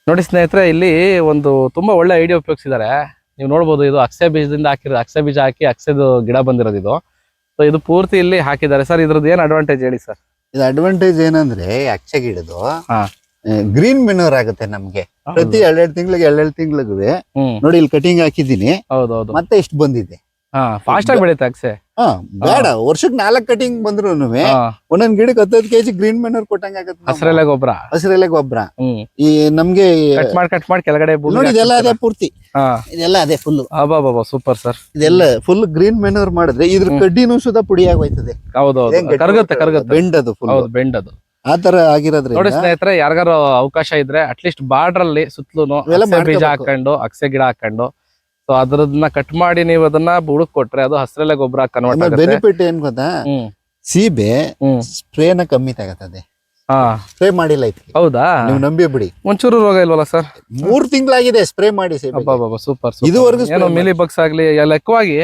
ನೋಡಿ ಸ್ನೇಹಿತರೆ, ಇಲ್ಲಿ ಒಂದು ತುಂಬಾ ಒಳ್ಳೆ ಐಡಿಯಾ ಉಪಯೋಗಿಸಿದ್ದಾರೆ. ನೀವು ನೋಡ್ಬೋದು, ಇದು ಅಕ್ಸೆ ಬೀಜದಿಂದ ಹಾಕಿರೋದು. ಅಕ್ಸೆ ಬೀಜ ಹಾಕಿ ಅಕ್ಸೆದು ಗಿಡ ಬಂದಿರೋದು ಇದು. ಸೊ ಇದು ಪೂರ್ತಿ ಇಲ್ಲಿ ಹಾಕಿದ್ದಾರೆ. ಸರ್, ಇದ್ರದ್ದು ಏನ್ ಅಡ್ವಾಂಟೇಜ್ ಹೇಳಿ ಸರ್? ಇದು ಅಡ್ವಾಂಟೇಜ್ ಏನಂದ್ರೆ ಅಕ್ಸೆ ಗಿಡದು ಗ್ರೀನ್ ಮೆನ್ಯೂರ್ ಆಗುತ್ತೆ ನಮ್ಗೆ. ಪ್ರತಿ 2 ತಿಂಗಳಿಗೆ ನೋಡಿ ಇಲ್ಲಿ ಕಟಿಂಗ್ ಹಾಕಿದೀನಿ. ಹೌದೌದು. ಮತ್ತೆ ಇಷ್ಟು ಬಂದಿದೆ. ಫಾಸ್ಟ್ ಆಗಿ ಬೆಳೀತೆ ಅಕ್ಸೆ. ಬೇಡ, ವರ್ಷಕ್ಕೆ 4 ಕಟಿಂಗ್ ಬಂದ್ರು ಒಂದೊಂದ್ ಗಿಡಕ್ಕೆ 10 kg ಗ್ರೀನ್ ಮೆನ್ಯೂರ್ ಕೊಟ್ಟಂಗ ಆಗುತ್ತೆ. ಹಸಿರೆಲೆ ಗೊಬ್ಬರ. ಹಸಿರೆಲೆ ಗೊಬ್ಬರ ಈ ನಮ್ಗೆ ಕಟ್ ಮಾಡಿ ಕೆಳಗಡೆ ನೋಡಿ ಇದೆಲ್ಲ ಅದೇ ಪೂರ್ತಿ. ಇದೆಲ್ಲ ಅದೇ ಫುಲ್. Super sir. ಇದೆಲ್ಲ ಫುಲ್ ಗ್ರೀನ್ ಮೆನ್ಯೂರ್ ಮಾಡಿದ್ರೆ ಇದ್ರ ಕಡ್ಡಿನೂ ಸುದ ಪುಡಿ ಆಗೋಯ್ತದೆ. ಹೌದೌದು, ಕರಗುತ್ತೆ. ಬೆಂಡ್ ಅದು ಫುಲ್. ಬೆಂಡ್ ಅದು ಆತರ ಆಗಿರೋದ್ರಿಂದ ನೋಡಿ ಸ್ನೇಹಿತರೆ, ಯಾರಿಗಾರು ಅವಕಾಶ ಇದ್ರೆ ಅಟ್ಲೀಸ್ಟ್ ಬಾರ್ಡರ್ ಅಲ್ಲಿ ಸುತ್ತಲೂ ಬೀಜ ಹಾಕೊಂಡು ಅಕ್ಸೆ ಗಿಡ ಹಾಕೊಂಡು ಸೊ ಅದ್ರದನ್ನ ಕಟ್ ಮಾಡಿ ನೀವು ಅದನ್ನ ಬುಡಕ್ ಕೊಟ್ರೆ ಅದು ಹಸಿರೆಲೆ ಗೊಬ್ಬರ ಕನ್ವರ್ಟ್ ಆಗುತ್ತೆ. ಬೆನಿಫಿಟ್ ಏನ್ ಗೊತ್ತಾ, ಸೀಬೆ ಸ್ಪ್ರೇನ ಕಮ್ಮಿ ತಗತ್ತದೆ. ಸ್ಪ್ರೇ ಮಾಡಿಲ್ಲ ಐತಿ. ಹೌದಾ? ನೀವು ನಂಬಿ ಬಿಡಿ. ಒಂಚೂರು ರೋಗ ಇಲ್ವಲ್ಲ ಸರ್? 3 ತಿಂಗಳಾಗಿದೆ ಸ್ಪ್ರೇ ಮಾಡಿ. ಸೂಪರ್. ಇದುವರೆಗೂ ಏನೋ ಮಿಲಿ ಬಗ್ಸ್ ಆಗ್ಲಿ ಲೆಕ್ಕವಾಗಿ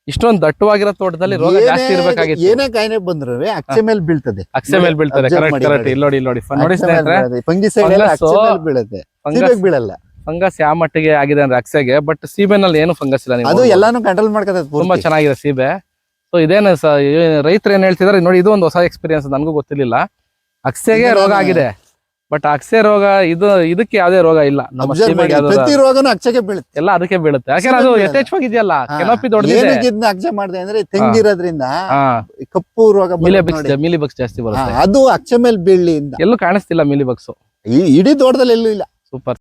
ಇಷ್ಟೊಂದು ದಟ್ಟವಾಗಿರೋ ತೋಟದಲ್ಲಿ ರೋಗ ಜಾಸ್ತಿ ಇರ್ಬೇಕಾಗಿತ್ತು. ಏನೇ ಕಾಯಿಲೆ ಬಂದ್ರು ಅಕ್ಸೆ ಮೇಲೆ ಬೀಳ್ತದೆ. ಅಕ್ಸೆ ಮೇಲೆ ಬೀಳ್ತದೆ. ಕರೆಕ್ಟ್. ಇಲ್ಲಿ ನೋಡಿ ನೋಡಿ ಸ್ನೇಹಿತರೆ, ಫಂಗಿಸೈಡ್ ಎಲ್ಲ ಅಕ್ಸೆ ಮೇಲೆ ಬೀಳುತ್ತೆ, ಸೀಬೆಗೆ ಬೀಳಲ್ಲ. ಫಂಗಸ್ ಯಾವ ಮಟ್ಟಿಗೆ ಆಗಿದೆ ಅಂದ್ರೆ ಅಕ್ಸೆಗೆ, ಬಟ್ ಸೀಬೆನಲ್ಲಿ ಏನು ಫಂಗಸ್ ಇಲ್ಲ. ಅದು ಎಲ್ಲಾನು ಕಂಟ್ರೋಲ್ ಮಾಡ್ಕೊತದೆ. ತುಂಬಾ ಚೆನ್ನಾಗಿದೆ ಸೀಬೆ. ಸೊ ಇದೇನು ರೈತರು ಏನ್ ಹೇಳ್ತಿದಾರೆ ನೋಡಿ, ಇದು ಒಂದು ಹೊಸ ಎಕ್ಸ್ಪೀರಿಯನ್ಸ್, ನನಗೂ ಗೊತ್ತಿರ್ಲಿಲ್ಲ. ಅಕ್ಸೆಗೆ ರೋಗ ಆಗಿದೆ, ಬಟ್ ಅಕ್ಸೆ ರೋಗ ಇದಕ್ಕೆ ಯಾವ್ದೇ ರೋಗ ಇಲ್ಲ. ನಮ್ಮ ಸೀಬೆಗೆ ಪ್ರತಿ ರೋಗನು ಅಕ್ಸೆಗೆ ಬೀಳುತ್ತೆ. ಎಲ್ಲ ಅದಕ್ಕೆ ಬೀಳುತ್ತೆ. ಯಾಕಂದ್ರೆ ಅದು ಯಥೇಚ್ಛವಾಗಿದೆಯಲ್ಲ, ಕೆನೋಪಿ ದೊಡ್ಡದಿದೆ. ಅಕ್ಸೆ ಮಾಡಿದೆ ಅಂದ್ರೆ ತೆಂಗಿರೋದ್ರಿಂದ ಕಪ್ಪು ರೋಗ ಮಿಲಿ ಬಗ್ಸ್ ಜಾಸ್ತಿ ಬರುತ್ತೆ. ಅದು ಅಕ್ಸೆ ಮೇಲೆ ಬೀಳಿ ಎಲ್ಲೂ ಕಾಣಿಸ್ತಿಲ್ಲ ಮಿಲಿ ಬಗ್ಸ್. ಇಡೀ ತೋಟದಲ್ಲಿ ಎಲ್ಲೂ ಇಲ್ಲ. ಸೂಪರ್.